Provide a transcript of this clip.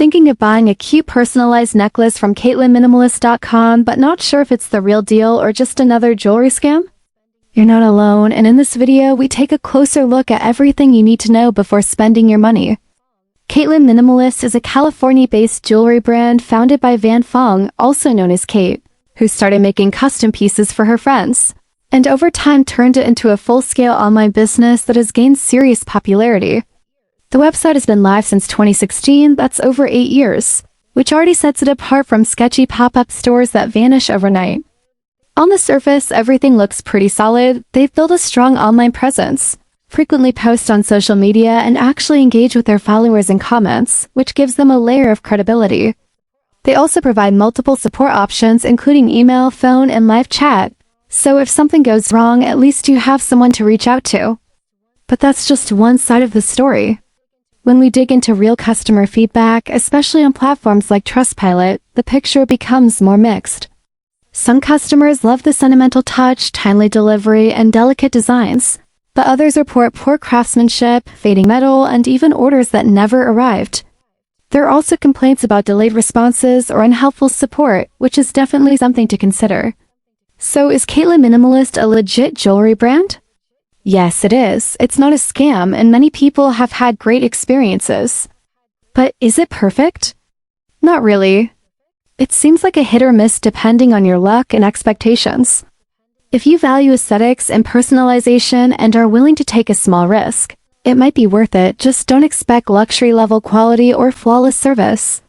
Thinking of buying a cute personalized necklace from CaitlynMinimalist.com, but not sure if it's the real deal or just another jewelry scam? You're not alone, and in this video, we take a closer look at everything you need to know before spending your money. Caitlyn Minimalist is a California-based jewelry brand founded by Van Fong, also known as Kate, who started making custom pieces for her friends, and over time turned it into a full-scale online business that has gained serious popularity. The website has been live since 2016, that's over 8 years, which already sets it apart from sketchy pop-up stores that vanish overnight. On the surface, everything looks pretty solid. They've built a strong online presence, frequently post on social media, and actually engage with their followers in comments, which gives them a layer of credibility. They also provide multiple support options, including email, phone, and live chat, so if something goes wrong, at least you have someone to reach out to. But that's just one side of the story. When we dig into real customer feedback, especially on platforms like Trustpilot, the picture becomes more mixed. Some customers love the sentimental touch, timely delivery, and delicate designs, but others report poor craftsmanship, fading metal, and even orders that never arrived. There are also complaints about delayed responses or unhelpful support, which is definitely something to consider. So is Caitlyn Minimalist a legit jewelry brand? Yes, it is. It's not a scam, and many people have had great experiences. But is it perfect? Not really. It seems like a hit or miss depending on your luck and expectations. If you value aesthetics and personalization and are willing to take a small risk, it might be worth it. Just don't expect luxury level quality or flawless service.